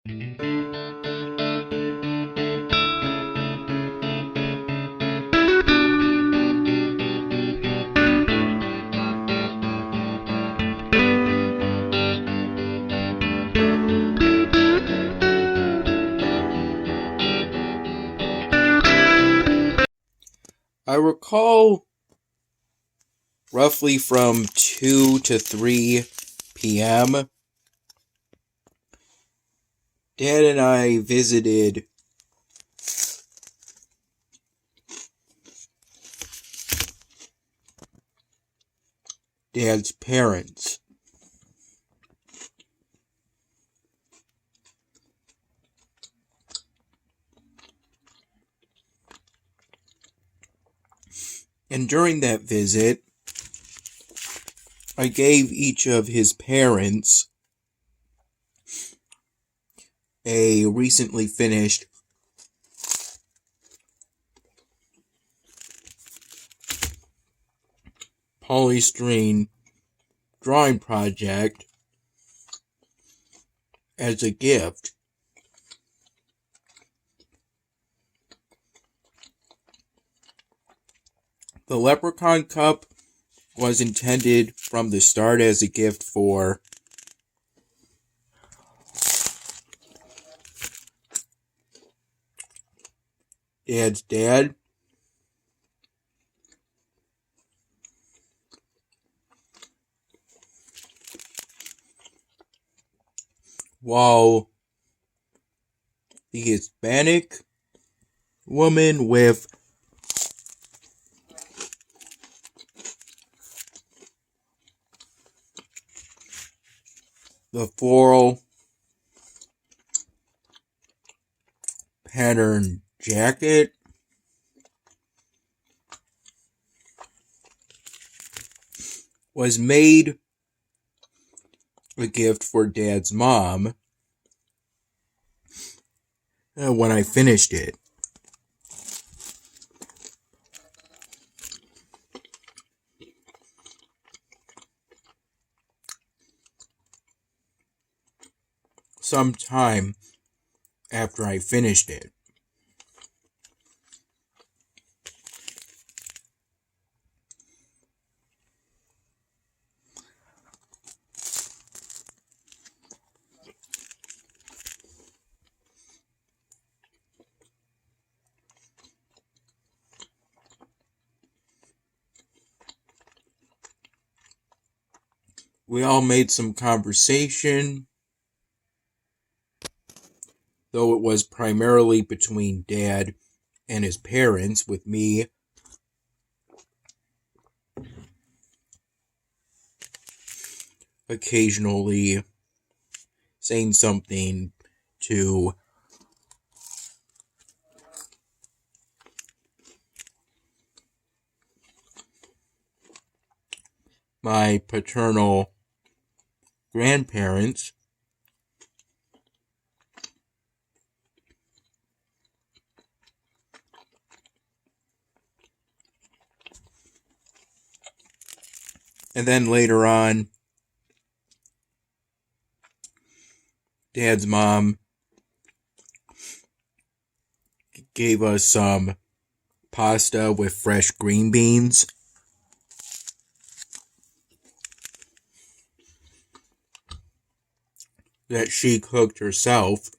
I recall roughly from 2 to 3 p.m., Dad and I visited Dad's parents. And during that visit, I gave each of his parents a recently finished polystyrene drawing project as a gift. The Leprechaun Cup was intended from the start as a gift for Dad's dad, while the Hispanic woman with the floral pattern jacket was made a gift for Dad's mom when I finished it. Sometime after I finished it. We all made some conversation, though it was primarily between Dad and his parents, with me occasionally saying something to my paternal grandparents. And then later on, Dad's mom gave us some pasta with fresh green beans. That she cooked herself.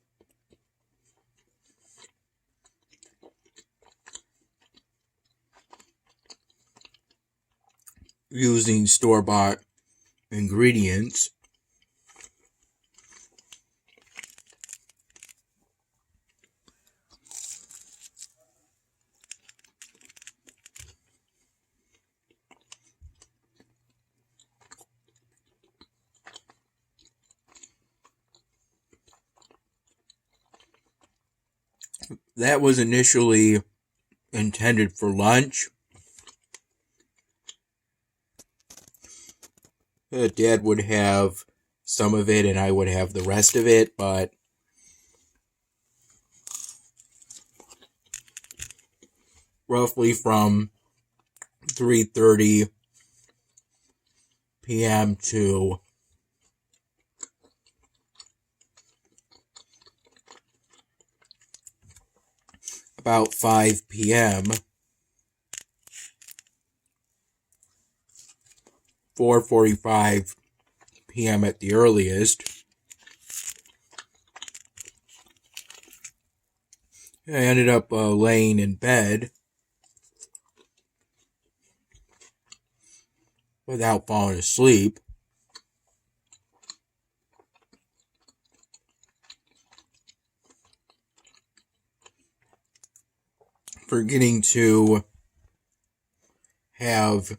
Using store-bought ingredients. That was initially intended for lunch. Dad would have some of it and I would have the rest of it, but roughly from 3:30 p.m. to about 5 p.m., 4:45 p.m. at the earliest. I ended up laying in bed without falling asleep. Forgetting to have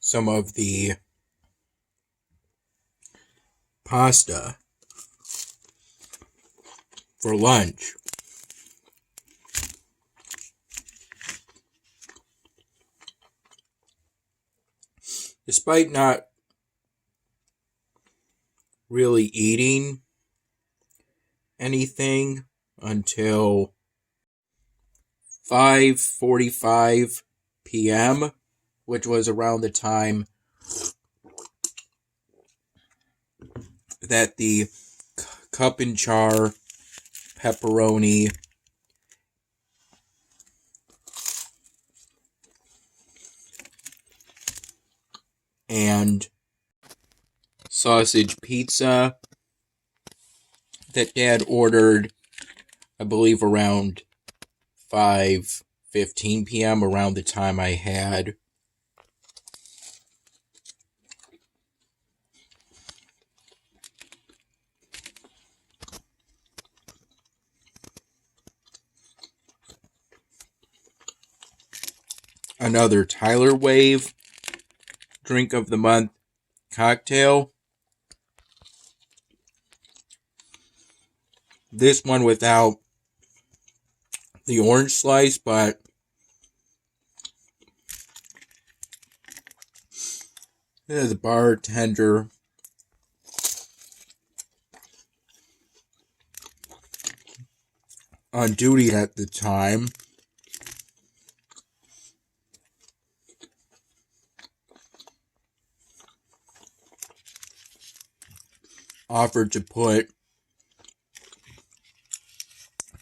some of the pasta for lunch. Despite not really eating anything until 5:45 p.m., which was around the time that the cup and char pepperoni and sausage pizza that Dad ordered, I believe around 5:15 p.m., around the time I had another Tyler Wave drink of the month cocktail. This one without the orange slice, but the bartender on duty at the time offered to put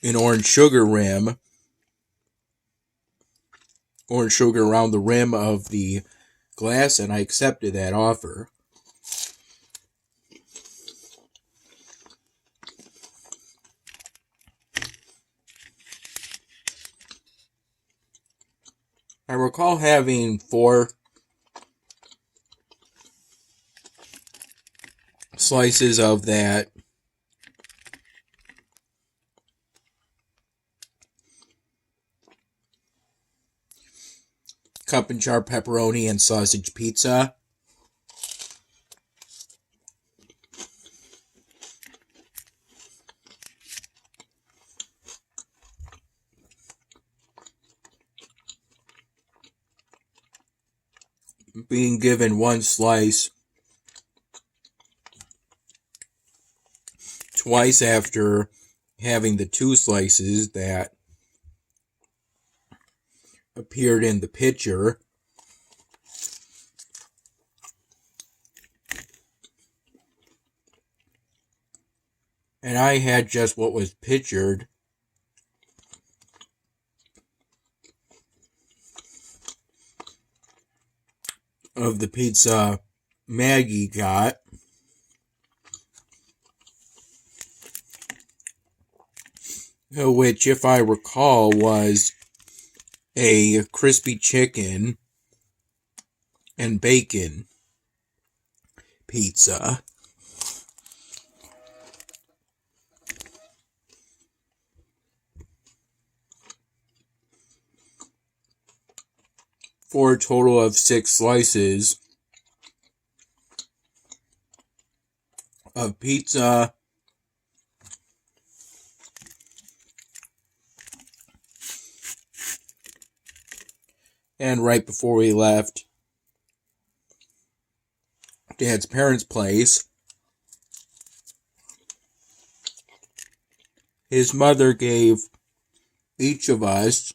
an orange sugar around the rim of the glass, and I accepted that offer. I recall having 4 slices of that cup and char pepperoni and sausage pizza. Being given 1 slice twice after having the 2 slices that appeared in the picture. And I had just what was pictured. Of the pizza Maggie got. Which, if I recall, was a crispy chicken and bacon pizza. For a total of 6 slices of pizza. And right before we left Dad's parents' place, his mother gave each of us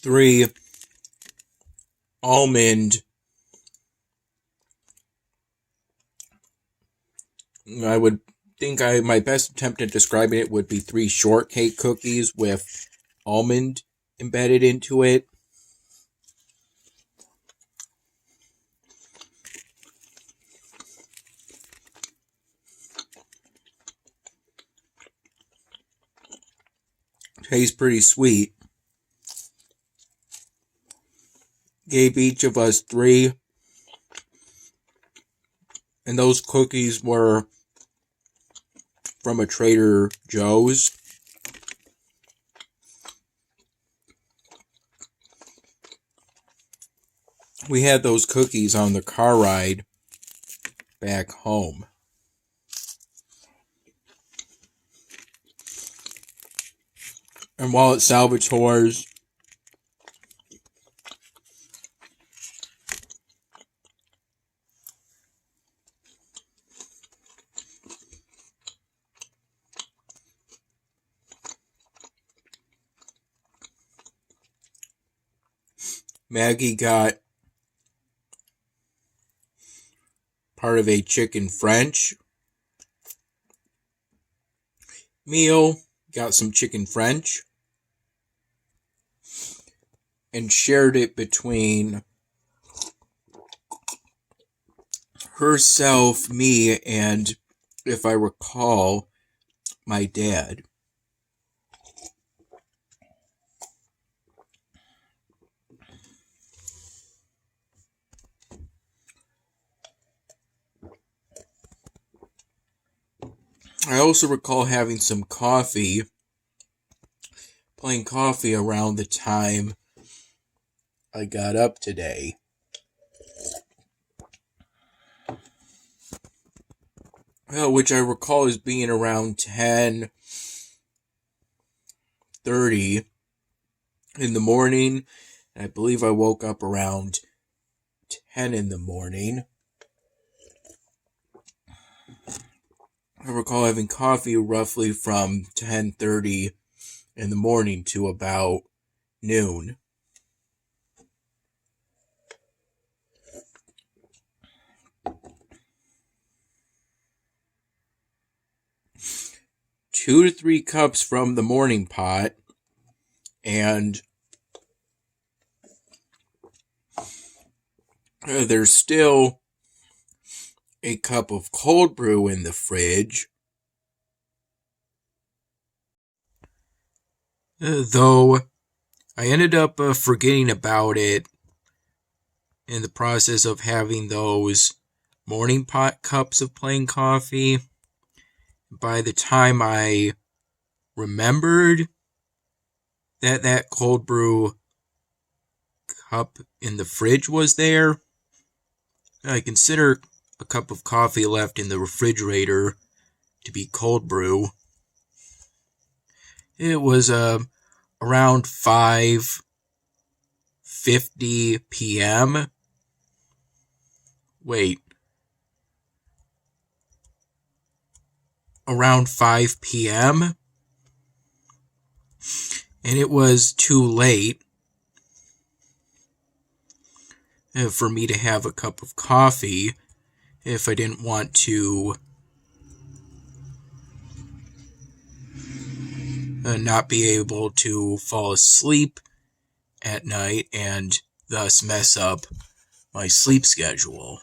three almond, I would think my best attempt at describing it would be 3 shortcake cookies with almond embedded into it. Tastes pretty sweet. Gave each of us 3. And those cookies were from a Trader Joe's. We had those cookies on the car ride back home. And while at Salvatore's, Maggie got part of a chicken French meal, got some chicken French, and shared it between herself, me, and, if I recall, my dad. I also recall having some coffee, plain coffee, around the time I got up today. Which I recall as being around 10:30 in the morning. I believe I woke up around 10 in the morning. I recall having coffee roughly from 10:30 in the morning to about noon. Two to 3 cups from the morning pot, and there's still a cup of cold brew in the fridge. Though I ended up forgetting about it in the process of having those morning pot cups of plain coffee. By the time I remembered that cold brew cup in the fridge was there, I consider a cup of coffee left in the refrigerator to be cold brew. It was around 5:50 p.m. Around 5 p.m. And it was too late for me to have a cup of coffee if I didn't want to not be able to fall asleep at night and thus mess up my sleep schedule.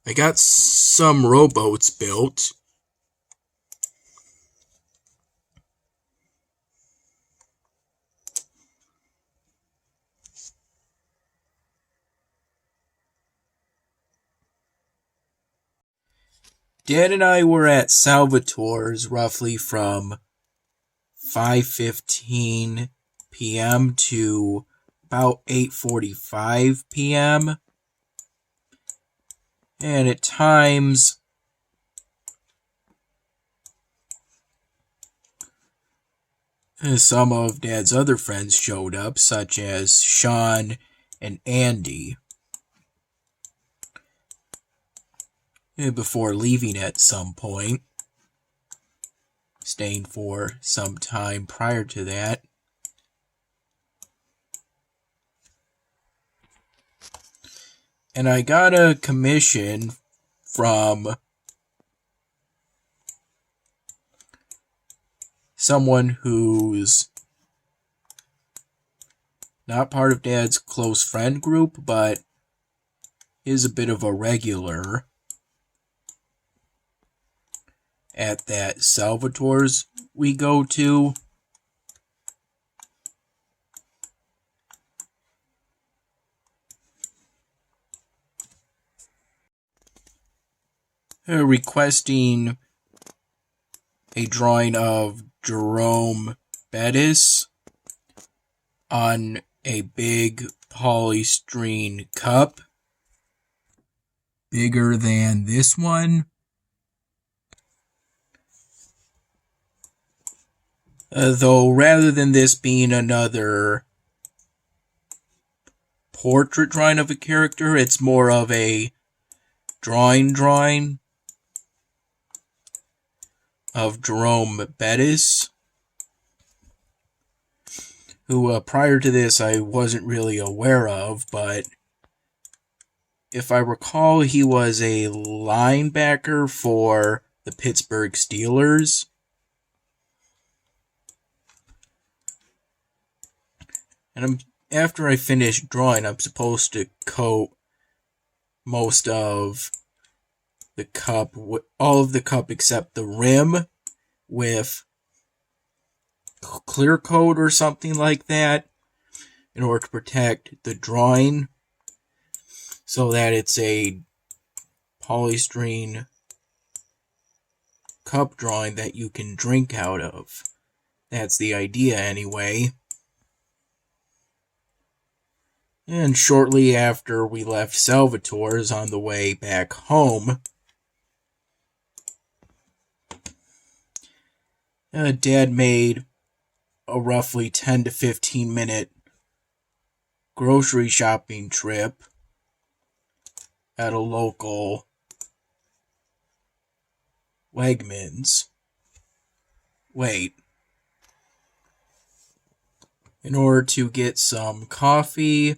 I got some rowboats built. Dad and I were at Salvatore's roughly from 5:15 p.m. to about 8:45 p.m. And at times, some of Dad's other friends showed up, such as Sean and Andy. before leaving at some point, staying for some time prior to that. And I got a commission from someone who's not part of Dad's close friend group, but is a bit of a regular at that Salvatore's we go to. Requesting a drawing of Jerome Bettis on a big polystyrene cup, bigger than this one. Though rather than this being another portrait drawing of a character, it's more of a drawing of Jerome Bettis, who prior to this I wasn't really aware of, but if I recall, he was a linebacker for the Pittsburgh Steelers. And after I finish drawing, I'm supposed to coat most of the cup, all of the cup except the rim, with clear coat or something like that, in order to protect the drawing, so that it's a polystyrene cup drawing that you can drink out of. That's the idea anyway. And shortly after we left Salvatore's on the way back home, Dad made a roughly 10 to 15 minute grocery shopping trip at a local Wegmans. In order to get some coffee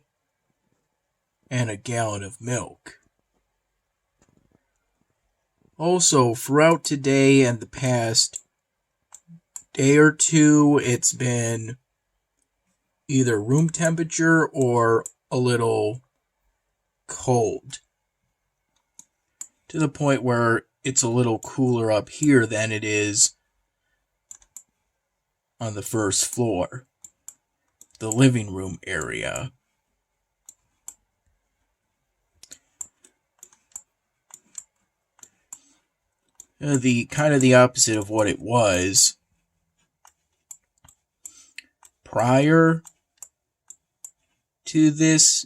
and a gallon of milk. Also, throughout today and the past day or two, it's been either room temperature or a little cold, to the point where it's a little cooler up here than it is on the first floor, the living room area. The opposite of what it was prior to this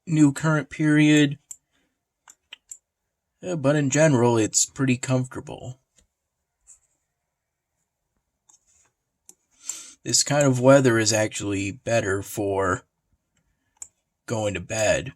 new current period, but in general it's pretty comfortable. This kind of weather is actually better for going to bed.